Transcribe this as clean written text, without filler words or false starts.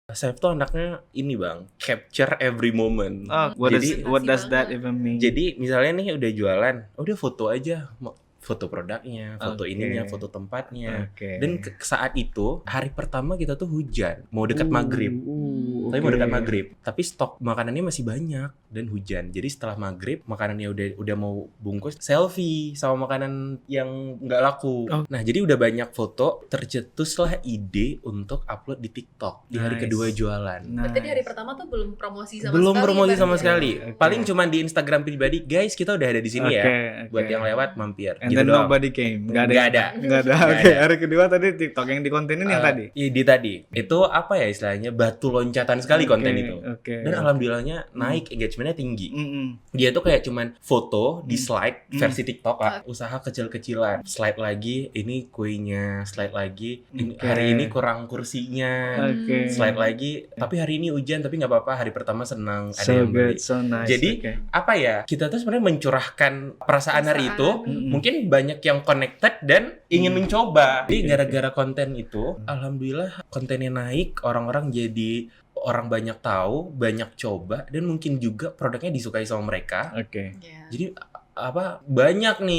Saif tuh anaknya ini bang, capture every moment. What Jadi does that even mean? jadi misalnya nih udah jualan, udah foto aja, foto produknya, foto Oke. ininya, foto tempatnya. Oke. Dan saat itu hari pertama kita tuh hujan, mau dekat maghrib. Tapi mau dekat maghrib, tapi stok makanannya masih banyak dan hujan. Jadi setelah maghrib makanannya udah mau bungkus, selfie sama makanan yang nggak laku. Oh. Nah jadi udah banyak foto, tercetuslah ide untuk upload di TikTok di hari Nice. kedua jualan. Berarti di hari pertama tuh belum promosi sama Belum sekali. promosi Bang, sama ya? sekali. Oke. Paling cuma di Instagram pribadi, guys kita udah ada di sini ya. Buat yang lewat mampir. And Gitu then doang. nobody came. Nggak Nggak ada. Nggak Oke. ada. Hari kedua tadi TikTok yang dikontenin yang tadi. Iya, di tadi. Itu apa ya istilahnya, batu loncatan sekali konten itu. Oke. Dan alhamdulillahnya naik, engagementnya tinggi. Mm-mm. Dia tuh kayak cuman foto di slide versi TikTok lah. Usaha kecil-kecilan. Slide lagi, ini kuenya. Slide lagi, ini, Oke. hari ini kurang kursinya. Oke. Slide lagi, tapi hari ini hujan, tapi nggak apa-apa. Hari pertama senang, ada So yang beli. good, so nice. Jadi Oke. apa ya? Kita tuh sebenarnya mencurahkan perasaan hari itu. Mm-mm. Mungkin banyak yang connected dan ingin mencoba. Jadi gara-gara konten itu, alhamdulillah kontennya naik, orang-orang jadi orang banyak tahu, banyak coba, dan mungkin juga produknya disukai sama mereka. Oke. Iya. Jadi banyak nih